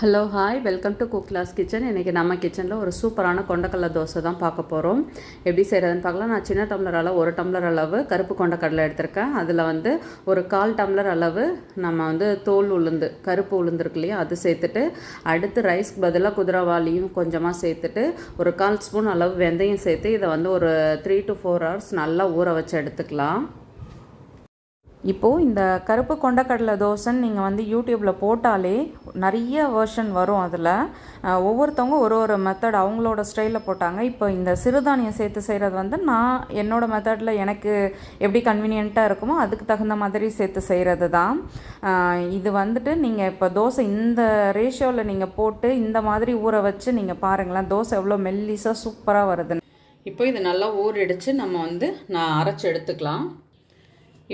Hello hi welcome to cook class kitchen. இன்றைக்கி நம்ம கிச்சனில் ஒரு சூப்பரான கொண்டக்கடலை தோசை தான் பார்க்க போகிறோம். எப்படி செய்கிறதுன்னு பார்க்கலாம். நான் சின்ன டம்ளர் அளவு 1 டம்ளர் அளவு கருப்பு கொண்டக்கடலை எடுத்திருக்கேன். அதில் ஒரு 1/4 டம்ளர் அளவு நம்ம தோல் உளுந்து, கருப்பு உளுந்து இருக்கு இல்லையா, அது சேர்த்துட்டு, அடுத்து ரைஸ்க்கு பதிலாக குதிரைவாளியும் கொஞ்சமாக சேர்த்துட்டு, ஒரு 1/4 ஸ்பூன் அளவு வெந்தயம் சேர்த்து இதை ஒரு 3 to 4 hours நல்லா ஊற வச்சு எடுத்துக்கலாம். இப்போது இந்த கருப்பு கொண்டக்கடலை தோசைன்னு நீங்கள் யூடியூப்பில் போட்டாலே நிறைய வேர்ஷன் வரும். அதில் ஒவ்வொருத்தவங்க ஒரு மெத்தட் அவங்களோட ஸ்டைலில் போட்டாங்க. இப்போ இந்த சிறுதானியம் சேர்த்து செய்கிறது நான் என்னோடய மெத்தடில் எனக்கு எப்படி கன்வீனியண்ட்டாக இருக்குமோ அதுக்கு தகுந்த மாதிரி சேர்த்து செய்கிறது தான். இது நீங்கள் இப்போ தோசை இந்த ரேஷியோவில் நீங்கள் போட்டு இந்த மாதிரி ஊற வச்சு நீங்கள் பாருங்களேன், தோசை எவ்வளோ மெல்லிஸாக சூப்பராக வருதுன்னு. இப்போ இது நல்லா ஊறிடுச்சு. நான் அரைச்சி எடுத்துக்கலாம்.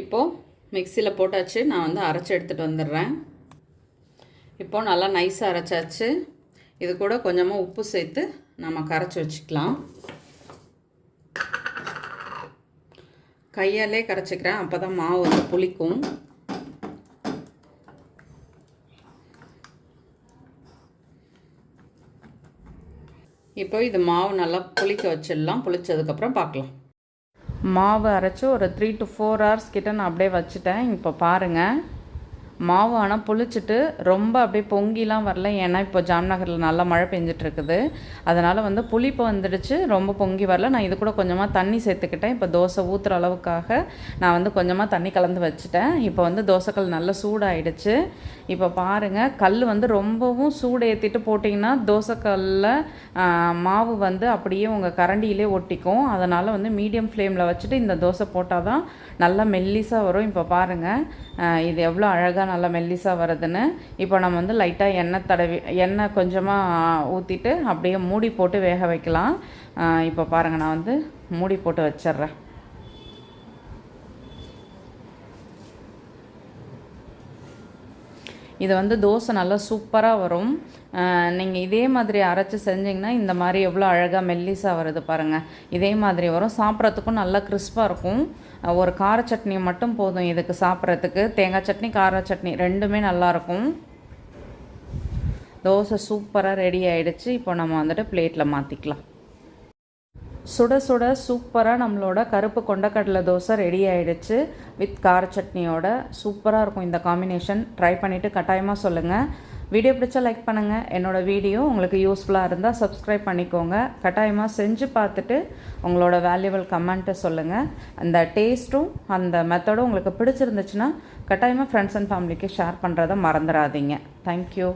இப்போது மிக்சியில் போட்டாச்சு. நான் அரைச்சி எடுத்துகிட்டு வந்துடுறேன். இப்போது நல்லா நைஸாக அரைச்சாச்சு. இது கூட கொஞ்சமாக உப்பு சேர்த்து நம்ம கரைச்சி வச்சுக்கலாம். கையாலே கரைச்சிக்கிறேன், அப்போ தான் மாவு புளிக்கும். இப்போ இது மாவு நல்லா புளிக்க வச்சிடலாம். புளிச்சதுக்கப்புறம் பார்க்கலாம். மாவு அரைச்சி ஒரு 3 to 4 hours கிட்ட நான் அப்படியே வச்சுட்டேன். இப்போ பாருங்கள், மாவு ஆனால் புளிச்சிட்டு ரொம்ப அப்படியே பொங்கிலாம் வரல. ஏன்னா இப்போ ஜாம்நகரில் நல்லா மழை பெஞ்சிட்ருக்குது. அதனால் புளிப்பு வந்துடுச்சு, ரொம்ப பொங்கி வரல. நான் இது கூட கொஞ்சமாக தண்ணி சேர்த்துக்கிட்டேன். இப்போ தோசை ஊற்றுற அளவுக்காக நான் கொஞ்சமாக தண்ணி கலந்து வச்சுட்டேன். இப்போ தோசைக்கல் நல்லா சூடாயிடுச்சு. இப்போ பாருங்கள், கல் ரொம்பவும் சூடு ஏற்றிட்டு போட்டிங்கன்னா தோசைக்கல்லில் மாவு அப்படியே உங்கள் கரண்டியிலே ஒட்டிக்கும். அதனால் மீடியம் ஃப்ளேமில் வச்சுட்டு இந்த தோசை போட்டால் தான் நல்லா மெல்லிஸாக வரும். இப்போ பாருங்கள், இது எவ்வளோ அழகாக நல்லா மெல்லிஸாக வருதுன்னு. இப்போ நம்ம லைட்டாக எண்ணெய் கொஞ்சமாக ஊற்றிட்டு அப்படியே மூடி போட்டு வேக வைக்கலாம். இப்போ பாருங்கள், நான் மூடி போட்டு வச்சிட்றேன். இது தோசை நல்லா சூப்பராக வரும். நீங்கள் இதே மாதிரி அரைச்சி செஞ்சிங்கன்னா இந்த மாதிரி எவ்வளோ அழகாக மெல்லிஸாக வருது பாருங்கள். இதே மாதிரி வரும். சாப்பிட்றதுக்கும் நல்லா கிறிஸ்பாக இருக்கும். ஒரு கார சட்னி மட்டும் போதும் இதுக்கு சாப்பிட்றதுக்கு. தேங்காய் சட்னி, கார சட்னி ரெண்டுமே நல்லாயிருக்கும். தோசை சூப்பராக ரெடி ஆகிடுச்சு. இப்போ நம்ம பிளேட்டில் மாற்றிக்கலாம். சுட சுட சூப்பராக நம்மளோட கருப்பு கொண்டக்கடலை தோசை ரெடி ஆகிடுச்சு. வித் கார சட்னியோட சூப்பராக இருக்கும் இந்த காம்பினேஷன். ட்ரை பண்ணிவிட்டு கட்டாயமாக சொல்லுங்கள். வீடியோ பிடிச்சா லைக் பண்ணுங்கள். என்னோடய வீடியோ உங்களுக்கு யூஸ்ஃபுல்லாக இருந்தால் சப்ஸ்கிரைப் பண்ணிக்கோங்க. கட்டாயமாக செஞ்சு பார்த்துட்டு உங்களோட வேல்யூபிள் கமெண்ட்டை சொல்லுங்கள். அந்த டேஸ்ட்டும் அந்த மெத்தடும் உங்களுக்கு பிடிச்சிருந்துச்சுன்னா கட்டாயமாக ஃப்ரெண்ட்ஸ் அண்ட் ஃபேமிலிக்கு ஷேர் பண்ணுறதை மறந்துடாதீங்க. தேங்க்யூ.